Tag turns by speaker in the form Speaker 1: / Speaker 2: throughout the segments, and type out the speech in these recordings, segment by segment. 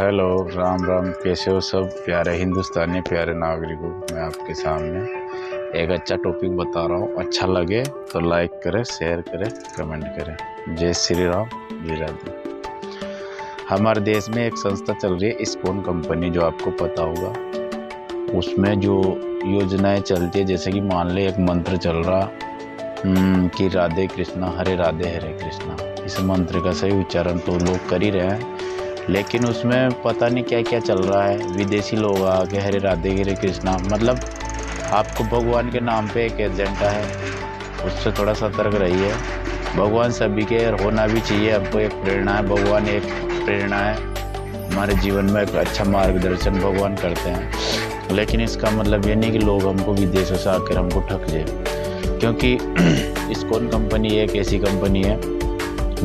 Speaker 1: Hello, Ram Ram. कैसे हो सब प्यारे हिंदुस्तानी, प्यारे नागरिकों। मैं आपके सामने एक अच्छा टॉपिक बता रहा हूँ। अच्छा लगे तो लाइक करें, शेयर करें, कमेंट करें। जय श्री राम, जय राधे। हमारे देश में एक संस्था चल रही है, इस्कॉन कंपनी, जो आपको पता होगा। उसमें जो योजनाएं चलती है, जैसे कि मान ले एक मंत्र चल रहा कि राधे कृष्णा हरे राधे हरे कृष्णा। इस मंत्र का सही उच्चारण तो लोग कर ही रहे हैं, लेकिन उसमें पता नहीं क्या क्या चल रहा है। विदेशी लोग आके हरे राधे हरे कृष्णा, मतलब आपको भगवान के नाम पे एक एजेंडा है, उससे थोड़ा सतर्क रहिए। भगवान सभी के होना भी चाहिए। हमको एक प्रेरणा है, भगवान एक प्रेरणा है हमारे जीवन में। एक अच्छा मार्गदर्शन भगवान करते हैं, लेकिन इसका मतलब ये नहीं कि लोग हमको विदेशों से आकर हमको ठग जाए। क्योंकि इस्कॉन कंपनी एक ऐसी कंपनी है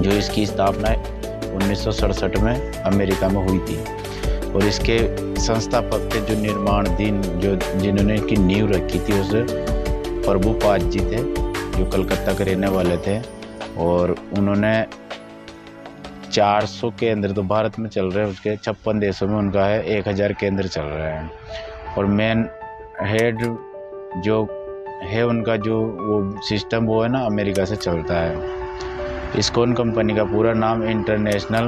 Speaker 1: जो इसकी स्थापना 1967 में अमेरिका में हुई थी, और इसके संस्थापक थे, जो निर्माण दिन जिन्होंने इसकी नींव रखी थी, उस प्रभुपाद जी थे, जो कलकत्ता के रहने वाले थे। और उन्होंने 400 केंद्र तो भारत में चल रहे हैं, उसके 56 देशों में उनका है, 1000 केंद्र चल रहे हैं। और मेन हेड जो है उनका, जो वो सिस्टम वो है ना, अमेरिका से चलता है। इस्कॉन कंपनी का पूरा नाम इंटरनेशनल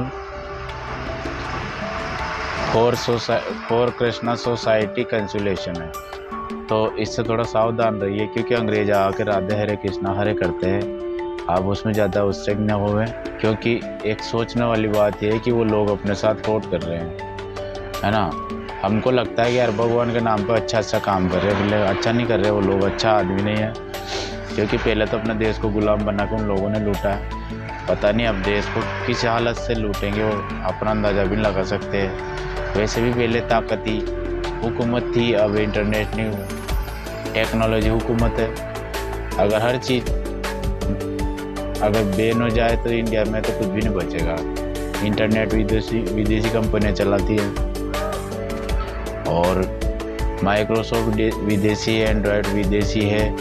Speaker 1: फॉर कृष्णा सोसाइटी कंसुलेशन है। तो इससे थोड़ा सावधान रहिए, क्योंकि अंग्रेज आके राधे हरे कृष्णा हरे करते हैं। आप उसमें ज़्यादा उत्सुक न होवें, क्योंकि एक सोचने वाली बात यह है कि वो लोग अपने साथ फ्रॉड कर रहे हैं, है ना। हमको लगता है कि यार भगवान के नाम पर अच्छा काम कर रहे हैं, अच्छा नहीं कर रहे वो लोग, अच्छा आदमी नहीं है। क्योंकि पहले तो अपने देश को गुलाम बनाकर उन लोगों ने लूटा है। पता नहीं अब देश को किस हालत से लूटेंगे, वो अपना अंदाज़ा भी लगा सकते हैं। वैसे भी पहले ताकती हुकूमत थी, अब इंटरनेशनल टेक्नोलॉजी हुकूमत है। अगर हर चीज़ अगर बैन हो जाए तो इंडिया में तो कुछ भी नहीं बचेगा। इंटरनेट विदेशी कंपनियां चलाती है, और माइक्रोसॉफ्ट विदेशी है, एंड्रॉयड विदेशी है,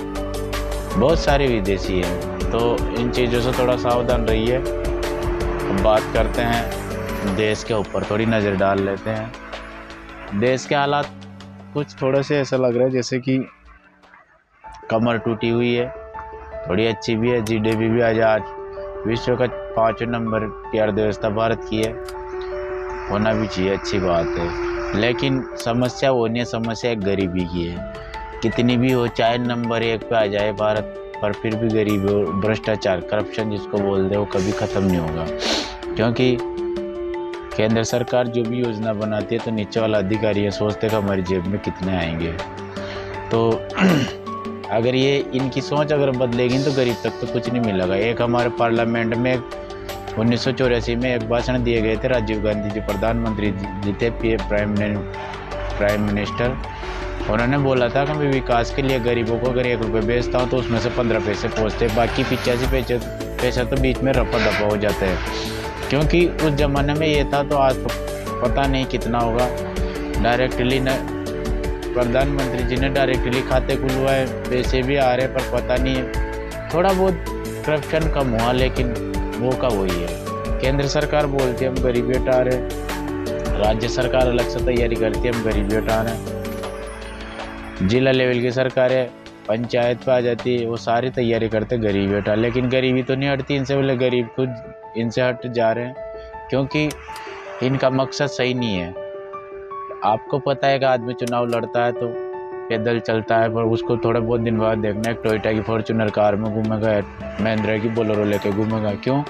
Speaker 1: बहुत सारे विदेशी हैं। तो इन चीज़ों से थोड़ा सावधान रहिए। अब बात करते हैं देश के ऊपर, थोड़ी नज़र डाल लेते हैं। देश के हालात कुछ थोड़े से ऐसा लग रहा है जैसे कि कमर टूटी हुई है, थोड़ी अच्छी भी है। जीडीपी भी आज विश्व का 5वें नंबर की अर्थव्यवस्था भारत की है, होना भी चाहिए, अच्छी बात है। लेकिन समस्या वो नहीं है, समस्या एक गरीबी की है। कितनी भी हो, चाहे नंबर 1 पे आ जाए भारत, पर फिर भी गरीब हो, भ्रष्टाचार, करप्शन जिसको बोलते हैं, वो कभी ख़त्म नहीं होगा। क्योंकि केंद्र सरकार जो भी योजना बनाती है, तो नीचे वाला अधिकारी है सोचते हैं कि हमारी जेब में कितने आएंगे। तो अगर ये इनकी सोच अगर बदलेगी तो गरीब तक तो कुछ नहीं मिलेगा। एक हमारे पार्लियामेंट में 1984 में एक भाषण दिए गए थे, राजीव गांधी जी प्रधानमंत्री जी थे, प्राइम मिनिस्टर। उन्होंने बोला था कि मैं विकास के लिए गरीबों को अगर 1 रुपये बेचता हूँ तो उसमें से 15 पैसे पहुँचते, बाकी 85 पैसे तो बीच में रफा दफा हो जाते हैं। क्योंकि उस ज़माने में ये था, तो आज तो पता नहीं कितना होगा। डायरेक्टली न प्रधानमंत्री जी ने डायरेक्टली खाते खुलवाए, पैसे भी आ रहे, पर पता नहीं है, थोड़ा बहुत करप्शन कम हुआ, लेकिन वो का वही है। केंद्र सरकार बोलती है हम गरीबी हटा रहे, राज्य सरकार अलग से तैयारी करती है हम गरीबी हटा रहे हैं, जिला लेवल की सरकारें पंचायत पे आ जाती है, वो सारी तैयारी करते गरीबी हटा। लेकिन गरीबी तो नहीं हटती इनसे, बोले गरीब खुद इनसे हट जा रहे हैं, क्योंकि इनका मकसद सही नहीं है। आपको पता है कि आदमी चुनाव लड़ता है तो पैदल चलता है, पर उसको थोड़ा बहुत दिन बाद देखना एक टोयोटा की फॉर्च्यूनर कार में घूमेगा, महिंद्रा की बोलेरो लेके घूमेगा। क्यों?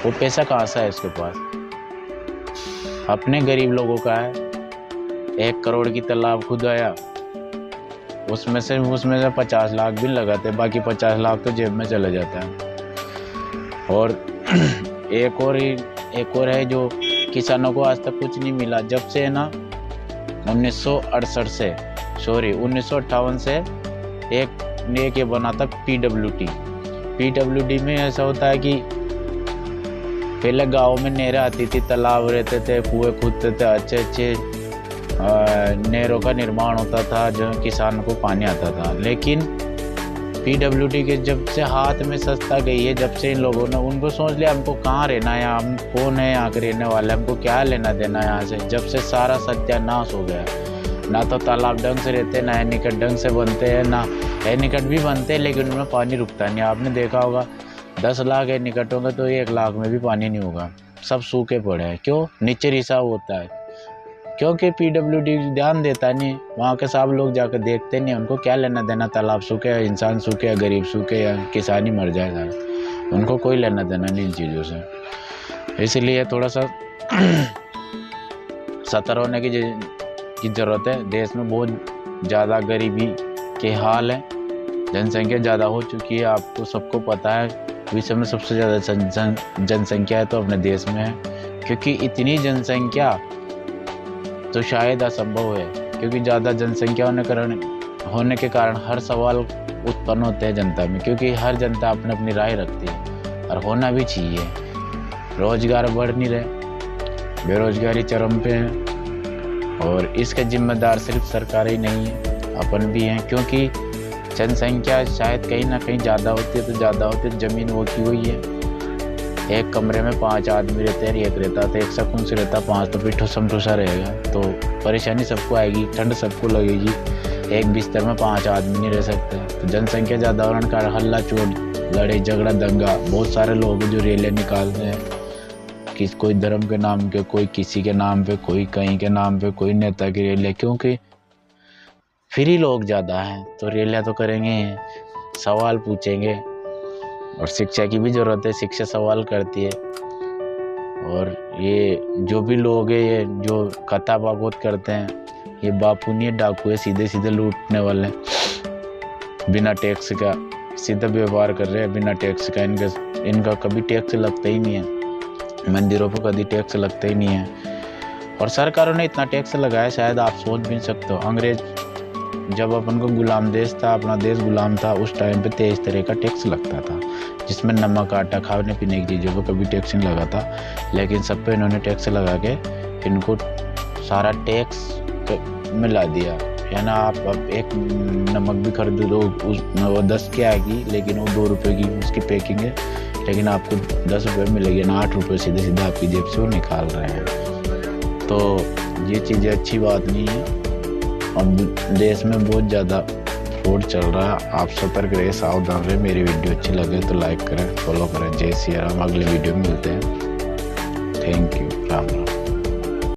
Speaker 1: वो पैसा कहाँ से है उसके पास? अपने गरीब लोगों का है। 1 करोड़ की तालाब खुदाया, उसमें से 50 लाख भी लगाते, बाकी 50 लाख तो जेब में चले जाता है। और एक और है जो किसानों को आज तक कुछ नहीं मिला। जब से है ना 1958 से एक ये बना था पीडब्ल्यूडी में ऐसा होता है कि पहले गाँव में नहरें आती थी, तालाब रहते थे, कुएं खुदते थे, अच्छे नहरों का निर्माण होता था, जो किसान को पानी आता था। लेकिन पीडब्ल्यूडी के जब से हाथ में सस्ता गई है, जब से इन लोगों ने उनको सोच लिया हमको कहाँ रहना है, हम कौन है यहाँ के रहने वाले, हमको क्या लेना देना यहाँ से। जब से सारा सत्यानाश हो गया, ना तो तालाब ढंग से रहते, ना एनीकट ढंग से बनते हैं, ना एनीकट भी बनते हैं लेकिन उनमें पानी रुकता नहीं। आपने देखा होगा 10 लाख एनीकट होंगे तो 1 लाख में भी पानी नहीं होगा, सब सूखे पड़े हैं। क्यों? नीचे रिसाव होता है, क्योंकि पीडब्ल्यूडी ध्यान देता नहीं, वहाँ के सब लोग जाकर देखते नहीं, उनको क्या लेना देना तालाब सूखे या इंसान सूखे या गरीब सूखे या किसान ही मर जाए सारा, उनको कोई लेना देना नहीं इन चीज़ों से। इसलिए थोड़ा सा सतर्क होने की ज़रूरत है। देश में बहुत ज़्यादा गरीबी के हाल है, जनसंख्या ज़्यादा हो चुकी है, आपको सबको पता है। विश्व में सबसे ज़्यादा जनसंख्या है तो अपने देश में है, क्योंकि इतनी जनसंख्या तो शायद असंभव है, क्योंकि ज़्यादा जनसंख्या होने के कारण हर सवाल उत्पन्न होते हैं जनता में, क्योंकि हर जनता अपनी अपनी राय रखती है और होना भी चाहिए। रोजगार बढ़ नहीं रहे, बेरोजगारी चरम पे है और इसके जिम्मेदार सिर्फ सरकार ही नहीं है, अपन भी हैं। क्योंकि जनसंख्या शायद कहीं ना कहीं ज़्यादा होती है तो ज़्यादा होती है, ज़मीन वो की हुई है। एक कमरे में 5 आदमी रहते हैं, एक रहता तो एक सकून से रहता, 5 तो पिट्ठू समटूसा रहेगा, तो परेशानी सबको आएगी, ठंड सबको लगेगी। एक बिस्तर में 5 आदमी नहीं रह सकते। तो जनसंख्या ज़्यादा होने का हल्ला चोट, लड़ाई झगड़ा दंगा, बहुत सारे लोग जो रैलियाँ निकालते हैं, कोई धर्म के नाम पे, कोई किसी के नाम पे, कोई कहीं के नाम पे, कोई नेता की रैलियाँ, क्योंकि फ्री लोग ज़्यादा हैं तो रैलियाँ तो करेंगे, सवाल पूछेंगे। और शिक्षा की भी ज़रूरत है, शिक्षा सवाल करती है। और ये जो भी लोग हैं, ये जो कथा भागवत करते हैं, ये बापू नहीं है, डाकू है, सीधे सीधे लूटने वाले, बिना टैक्स का सीधा व्यवहार कर रहे हैं, बिना टैक्स का। इनका कभी टैक्स लगता ही नहीं है, मंदिरों पर कभी टैक्स लगता ही नहीं है। और सरकारों ने इतना टैक्स लगाया, शायद आप सोच भी नहीं सकते हो। अंग्रेज जब अपन को गुलाम देश था, अपना देश गुलाम था, उस टाइम पे 23 तरह का टैक्स लगता था, जिसमें नमक, आटा, खाने पीने की चीज़ों पर कभी टैक्स नहीं लगा था। लेकिन सब पे इन्होंने टैक्स लगा के इनको सारा टैक्स मिला दिया। यानी आप अब एक नमक भी खरीद दो, वो 10 की आएगी, लेकिन वो 2 रुपये की उसकी पैकिंग है, लेकिन आपको 10 रुपये मिलेगी ना, 8 रुपये सीधे सीधे आपकी जेब से वो निकाल रहे हैं। तो ये चीज़ें अच्छी बात नहीं है। अब देश में बहुत ज़्यादा फ्रॉड चल रहा है, आप सतर्क रहे, सावधान रहे। मेरी वीडियो अच्छी लगे तो लाइक करें, फॉलो करें। जय सिया राम। अगले वीडियो में मिलते हैं। Thank you. राम राम।